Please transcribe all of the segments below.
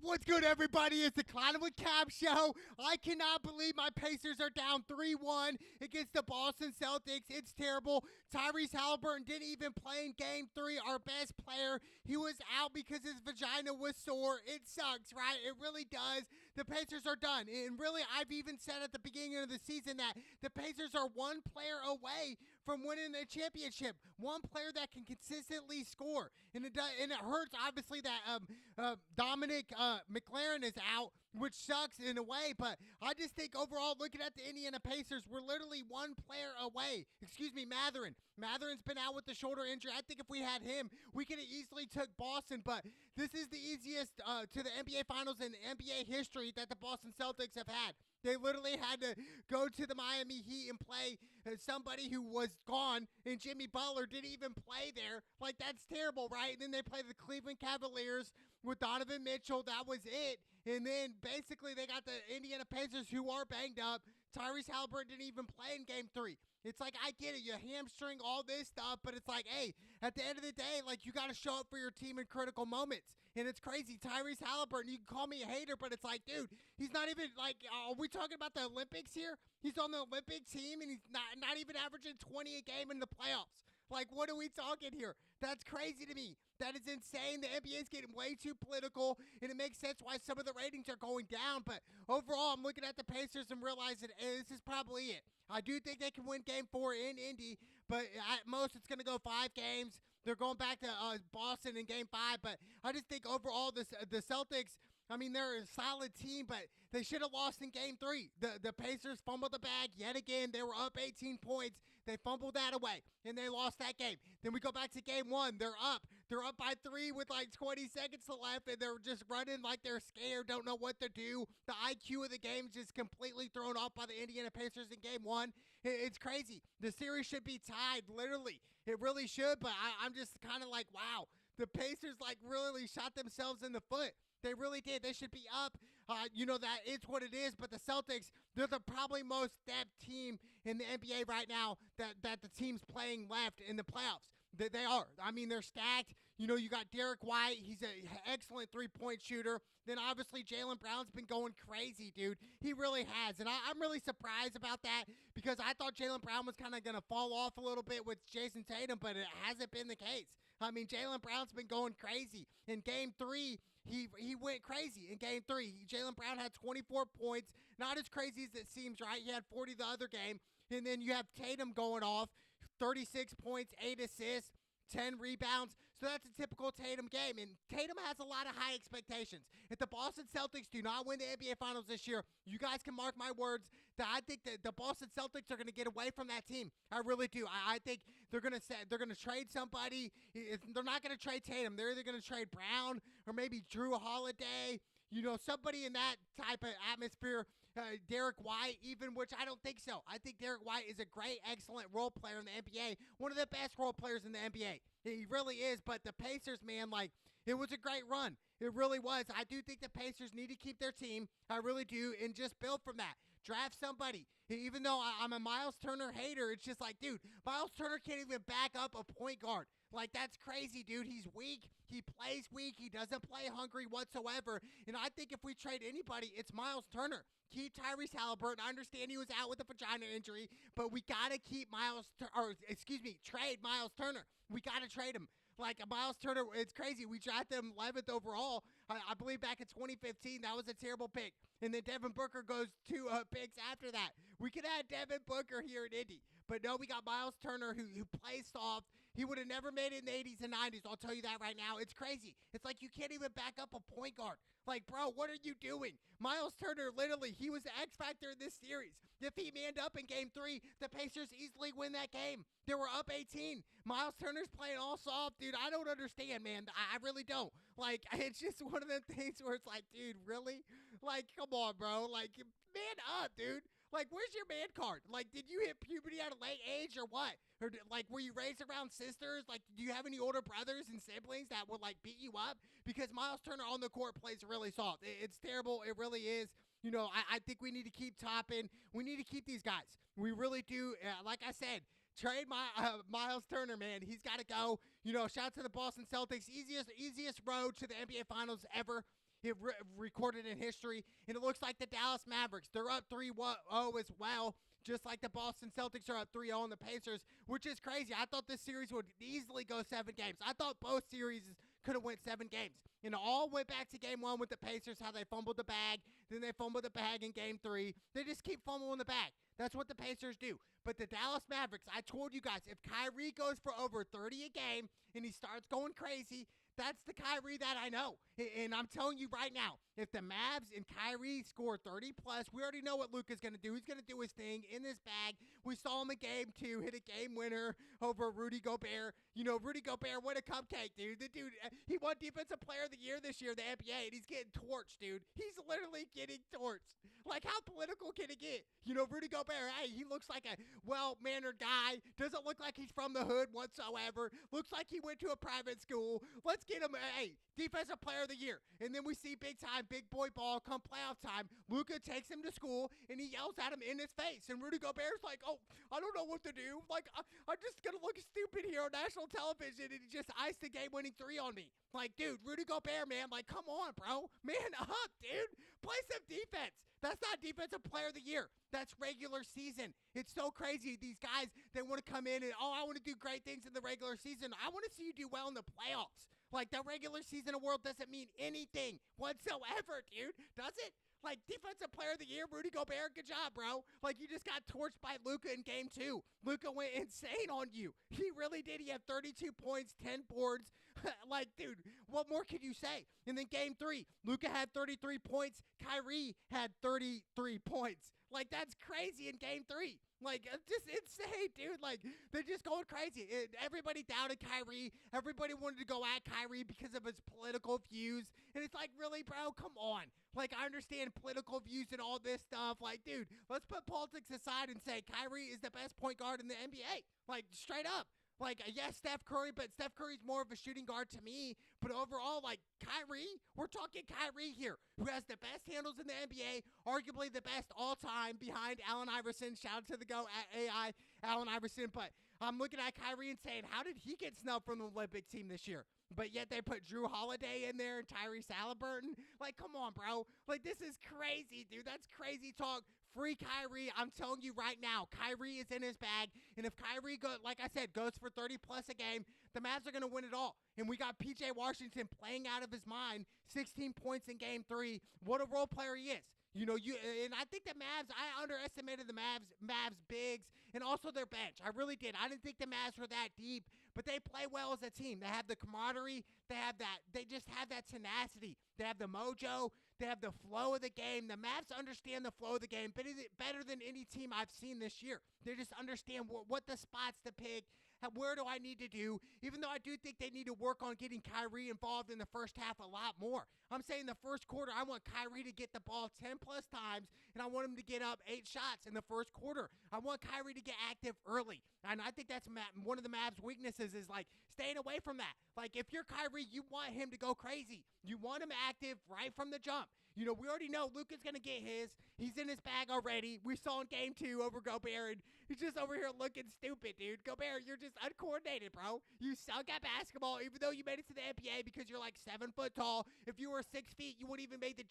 What's good, everybody? It's the Clown with Cab show. I cannot believe my Pacers are down 3-1 against the Boston Celtics. It's terrible. Tyrese Halliburton didn't even play in Game 3, our best player. He was out because his vagina was sore. It sucks, right? It really does. The Pacers are done. And really, I've even said at the beginning of the season that the Pacers are one player away from winning the championship. One player that can consistently score. And it hurts, obviously, that Dominic McLaren is out, which sucks in a way, but I just think overall, looking at the Indiana Pacers, we're literally one player away. Excuse me, Matherin. Matherin's been out with the shoulder injury. I think if we had him, we could have easily took Boston, but this is the easiest to the NBA Finals in NBA history that the Boston Celtics have had. They literally had to go to the Miami Heat and play somebody who was gone, and Jimmy Butler didn't even play there. Like, that's terrible, right? And then they play the Cleveland Cavaliers with Donovan Mitchell. That was it. And then basically they got the Indiana Pacers who are banged up. Tyrese Halliburton didn't even play in Game 3. It's like, I get it. You hamstring all this stuff, but it's like, hey, at the end of the day, like, you got to show up for your team in critical moments. And it's crazy. Tyrese Halliburton, you can call me a hater, but it's like, dude, he's not even, like, are we talking about the Olympics here? He's on the Olympic team, and he's not even averaging 20 a game in the playoffs. Like, what are we talking here? That's crazy to me. That is insane. The NBA is getting way too political, and it makes sense why some of the ratings are going down. But overall, I'm looking at the Pacers and realizing, hey, this is probably it. I do think they can win Game 4 in Indy, but at most it's going to go 5 games. They're going back to Boston in Game 5, but I just think overall the Celtics, I mean, they're a solid team, but they should have lost in Game 3. The Pacers fumbled the bag yet again. They were up 18 points. They fumbled that away, and they lost that game. Then we go back to Game 1. They're up. They're up by 3 with like 20 seconds left, and they're just running like they're scared, don't know what to do. The IQ of the game is just completely thrown off by the Indiana Pacers in Game 1. It's crazy. The series should be tied, literally. It really should, but I'm just kind of like, wow. The Pacers like really shot themselves in the foot. They really did. They should be up. That it's what it is. But the Celtics, they're the probably most depth team in the NBA right now that the team's playing left in the playoffs. They are. I mean, they're stacked. You got Derek White. He's an excellent three-point shooter. Then, obviously, Jaylen Brown's been going crazy, dude. He really has. And I'm really surprised about that because I thought Jaylen Brown was kind of going to fall off a little bit with Jason Tatum, but it hasn't been the case. I mean, Jaylen Brown's been going crazy. In Game 3, he went crazy in Game 3. Jaylen Brown had 24 points. Not as crazy as it seems, right? He had 40 the other game. And then you have Tatum going off, 36 points, 8 assists, 10 rebounds. So that's a typical Tatum game. And Tatum has a lot of high expectations. If the Boston Celtics do not win the NBA Finals this year, you guys can mark my words that I think that the Boston Celtics are going to get away from that team. I really do. I think they're going to trade somebody. They're not going to trade Tatum. They're either going to trade Brown or maybe Drew Holiday. Somebody in that type of atmosphere, Derek White even, which I don't think so. I think Derek White is a great, excellent role player in the NBA, one of the best role players in the NBA. He really is, but the Pacers, man, like, it was a great run. It really was. I do think the Pacers need to keep their team. I really do, and just build from that. Draft somebody. Even though I'm a Miles Turner hater, it's just like, dude, Miles Turner can't even back up a point guard. Like, that's crazy, dude. He's weak. He plays weak. He doesn't play hungry whatsoever. And I think if we trade anybody, it's Miles Turner. Keep Tyrese Halliburton. I understand he was out with a vagina injury, but we got to trade Miles Turner. We got to trade him. Like, Miles Turner, it's crazy. We drafted him 11th overall. I believe back in 2015. That was a terrible pick. And then Devin Booker goes 2 picks after that. We could have Devin Booker here in Indy. But no, we got Miles Turner who plays soft. He would have never made it in the 80s and 90s. I'll tell you that right now. It's crazy. It's like you can't even back up a point guard. Like, bro, what are you doing? Miles Turner, literally, he was the X factor in this series. If he manned up in Game 3, the Pacers easily win that game. They were up 18. Miles Turner's playing all soft, dude. I don't understand, man. I really don't. Like, it's just one of them things where it's like, dude, really? Like, come on, bro. Like, man up, dude. Like, where's your man card? Like, did you hit puberty at a late age or what? Or, like, were you raised around sisters? Like, do you have any older brothers and siblings that would, like, beat you up? Because Miles Turner on the court plays really soft. It's terrible. It really is. I think we need to keep topping. We need to keep these guys. We really do. Like I said, trade Miles Turner, man. He's got to go. Shout out to the Boston Celtics. Easiest road to the NBA Finals ever. recorded in history. And it looks like the Dallas Mavericks, they're up 3-0 as well, just like the Boston Celtics are up 3-0 on the Pacers, which is crazy. I thought this series would easily go 7 games. I thought both series could have went 7 games. And it all went back to game 1 with the Pacers, how they fumbled the bag. Then they fumbled the bag in game 3. They just keep fumbling the bag. That's what the Pacers do. But the Dallas Mavericks, I told you guys, if Kyrie goes for over 30 a game and he starts going crazy, that's the Kyrie that I know. And I'm telling you right now, if the Mavs and Kyrie score 30 plus, we already know what Luka's going to do. He's going to do his thing in this bag. We saw him in game 2 hit a game winner over Rudy Gobert. You know, Rudy Gobert, what a cupcake, dude. The dude, he won Defensive Player of the Year this year, the NBA, and he's getting torched, dude. He's literally getting torched. Like, how political can it get? You know, Rudy Gobert, hey, he looks like a well-mannered guy. Doesn't look like he's from the hood whatsoever. Looks like he went to a private school. Let's get him, hey, Defensive Player of the Year. And then we see big boy ball come playoff time. Luka takes him to school, and he yells at him in his face. And Rudy Gobert's like, oh, I don't know what to do. Like, I'm just going to look stupid here on national television, and he just iced the game-winning 3 on me. Like, dude, Rudy Gobert, man, like, come on, bro. Man up, dude. Play some defense. That's not Defensive Player of the Year. That's regular season. It's so crazy. These guys, they want to come in and, oh, I want to do great things in the regular season. I want to see you do well in the playoffs. Like, the regular season of world doesn't mean anything whatsoever, dude. Does it? Like, Defensive Player of the Year, Rudy Gobert, good job, bro. Like, you just got torched by Luka in game 2. Luka went insane on you. He really did. He had 32 points, 10 boards. Like, dude, what more could you say? And then game 3, Luka had 33 points. Kyrie had 33 points. Like, that's crazy in game 3. Like, just insane, dude. Like, they're just going crazy. Everybody doubted Kyrie. Everybody wanted to go at Kyrie because of his political views. And it's like, really, bro? Come on. Like, I understand political views and all this stuff. Like, dude, let's put politics aside and say Kyrie is the best point guard in the NBA. Like, straight up. Like, yes, Steph Curry, but Steph Curry's more of a shooting guard to me. But overall, like, Kyrie, we're talking Kyrie here, who has the best handles in the NBA, arguably the best all-time behind Allen Iverson. Shout out to the GOAT AI, Allen Iverson. But I'm looking at Kyrie and saying, how did he get snubbed from the Olympic team this year? But yet they put Drew Holiday in there and Tyrese Halliburton. Like, come on, bro. Like, this is crazy, dude. That's crazy talk. Free Kyrie. I'm telling you right now, Kyrie is in his bag. And if Kyrie, like I said, goes for 30 plus a game, the Mavs are going to win it all. And we got P.J. Washington playing out of his mind, 16 points in game 3. What a role player he is. You know, and I think the Mavs, I underestimated the Mavs bigs and also their bench. I really did. I didn't think the Mavs were that deep, but they play well as a team. They have the camaraderie. They just have that tenacity. They have the mojo. They have the flow of the game. The Mavs understand the flow of the game better than any team I've seen this year. They just understand what the spots to pick. Where do I need to do? Even though I do think they need to work on getting Kyrie involved in the first half a lot more. I'm saying the first quarter, I want Kyrie to get the ball 10 plus times, and I want him to get up 8 shots in the first quarter. I want Kyrie to get active early. And I think that's one of the Mavs' weaknesses is, like, staying away from that. Like, if you're Kyrie, you want him to go crazy. You want him active right from the jump. You know, we already know Luka's going to get his. He's in his bag already. We saw in game 2 over Gobert, and he's just over here looking stupid, dude. Gobert, you're just uncoordinated, bro. You suck at basketball, even though you made it to the NBA because you're like 7 foot tall. If you were 6 feet, you wouldn't even make the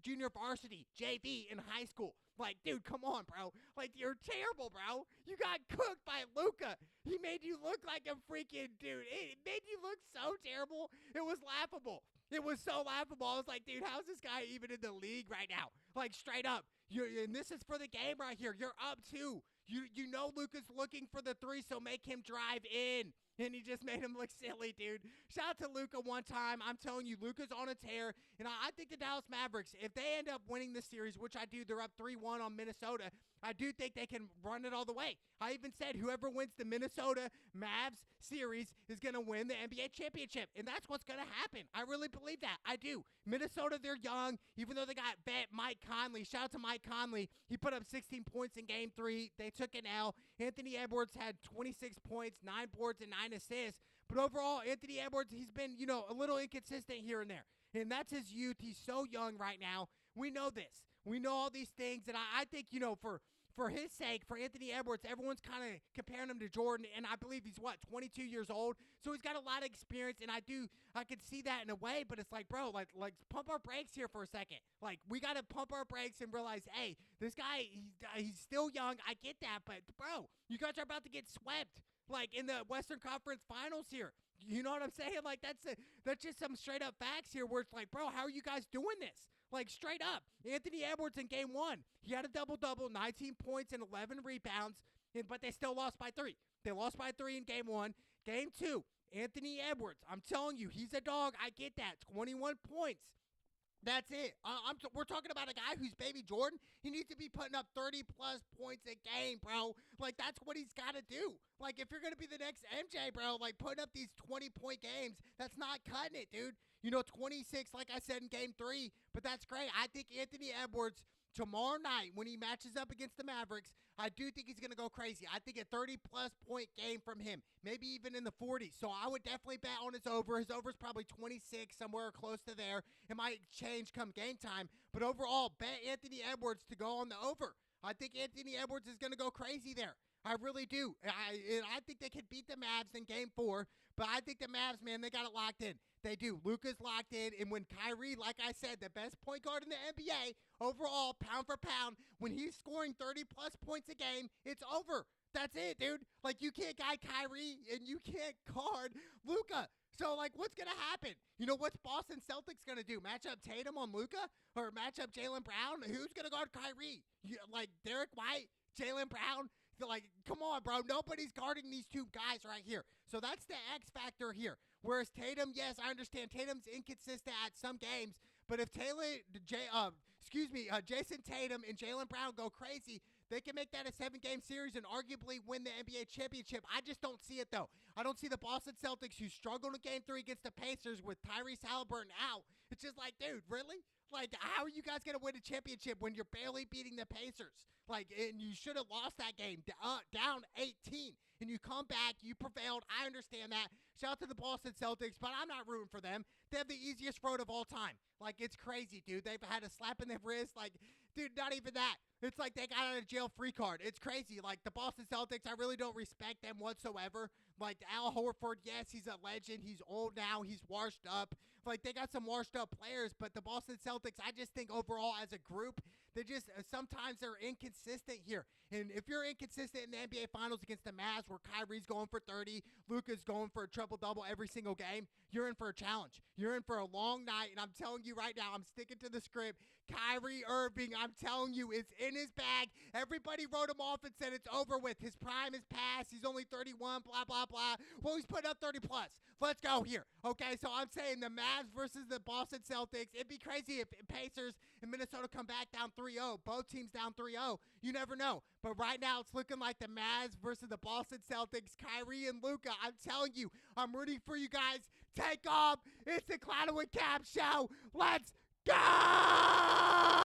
junior varsity, JV, in high school. Like, dude, come on, bro. Like, you're terrible, bro. You got cooked by Luka. He made you look like a freaking dude. It made you look so terrible. It was laughable. It was so laughable. I was like, dude, how's this guy even in the league right now? Like, straight up. And this is for the game right here. You're up 2. You know Luka's looking for the 3, so make him drive in. And he just made him look silly, dude. Shout out to Luka one time. I'm telling you, Luka's on a tear. And I think the Dallas Mavericks, if they end up winning this series, which I do, they're up 3-1 on Minnesota, I do think they can run it all the way. I even said whoever wins the Minnesota Mavs series is going to win the NBA championship. And that's what's going to happen. I really believe that. I do. Minnesota, they're young. Even though they got Mike Conley. Shout out to Mike Conley. He put up 16 points in game 3. They took an L. Anthony Edwards had 26 points, 9 boards, and 9 assists. But overall, Anthony Edwards, he's been, you know, a little inconsistent here and there. And that's his youth. He's so young right now. We know this. We know all these things. And I think, you know, for for his sake, for Anthony Edwards, everyone's kind of comparing him to Jordan, and I believe he's, 22 years old, so he's got a lot of experience, and I could see that in a way, but it's like, bro, like pump our brakes here for a second. Like, we got to pump our brakes and realize, hey, this guy, he's still young. I get that, but, bro, you guys are about to get swept, like, in the Western Conference Finals here. You know what I'm saying? Like, that's just some straight-up facts here where it's like, bro, how are you guys doing this? Like, straight up. Anthony Edwards in Game 1, he had a double-double, 19 points and 11 rebounds, but they still lost by 3. They lost by 3 in Game 1. Game 2, Anthony Edwards, I'm telling you, he's a dog. I get that. 21 points. That's it. We're talking about a guy who's baby Jordan. He needs to be putting up 30-plus points a game, bro. Like, that's what he's got to do. Like, if you're going to be the next MJ, bro, like, putting up these 20-point games, that's not cutting it, dude. 26, like I said, in Game 3, but that's great. I think Anthony Edwards, tomorrow night, when he matches up against the Mavericks, I do think he's going to go crazy. I think a 30-plus point game from him, maybe even in the 40s. So I would definitely bet on his over. His over's probably 26, somewhere close to there. It might change come game time. But overall, bet Anthony Edwards to go on the over. I think Anthony Edwards is going to go crazy there. I really do. I think they could beat the Mavs in Game 4, but I think the Mavs, man, they got it locked in. They do. Luka's locked in, and when Kyrie, like I said, the best point guard in the NBA, overall, pound for pound, when he's scoring 30-plus points a game, it's over. That's it, dude. Like, you can't guide Kyrie, and you can't guard Luka. So, like, what's going to happen? What's Boston Celtics going to do? Match up Tatum on Luka? Or match up Jaylen Brown? Who's going to guard Kyrie? Like, Derek White? Jaylen Brown? Like, come on, bro. Nobody's guarding these two guys right here. So that's the X factor here. Whereas Tatum, yes, I understand Tatum's inconsistent at some games, but if Jason Tatum and Jaylen Brown go crazy, they can make that a 7-game series and arguably win the NBA championship. I just don't see it, though. I don't see the Boston Celtics, who struggled in Game 3 against the Pacers with Tyrese Halliburton out. It's just like, dude, really? Like, how are you guys going to win a championship when you're barely beating the Pacers? Like, and you should have lost that game down 18. And you come back, you prevailed. I understand that. Shout out to the Boston Celtics, but I'm not rooting for them. They have the easiest road of all time. Like, it's crazy, dude. They've had a slap in the wrist. Like, dude, not even that. It's like they got out of jail free card. It's crazy. Like, the Boston Celtics, I really don't respect them whatsoever. Like, Al Horford, yes, he's a legend. He's old now. He's washed up. Like, they got some washed up players, but the Boston Celtics, I just think overall as a group, they just sometimes they're inconsistent here. And if you're inconsistent in the NBA Finals against the Mavs, where Kyrie's going for 30, Luka's going for a triple-double every single game, you're in for a challenge. You're in for a long night, and I'm telling you right now, I'm sticking to the script. Kyrie Irving, I'm telling you, is in his bag. Everybody wrote him off and said it's over with. His prime is past. He's only 31, blah, blah, blah. Well, he's putting up 30-plus. Let's go here. Okay, so I'm saying the Mavs versus the Boston Celtics. It'd be crazy if Pacers and Minnesota come back down 3-0. Both teams down 3-0. You never know. But right now, it's looking like the Mavs versus the Boston Celtics. Kyrie and Luka, I'm telling you, I'm rooting for you guys. Take off. It's the Cloudwood Cap Show. Let's go!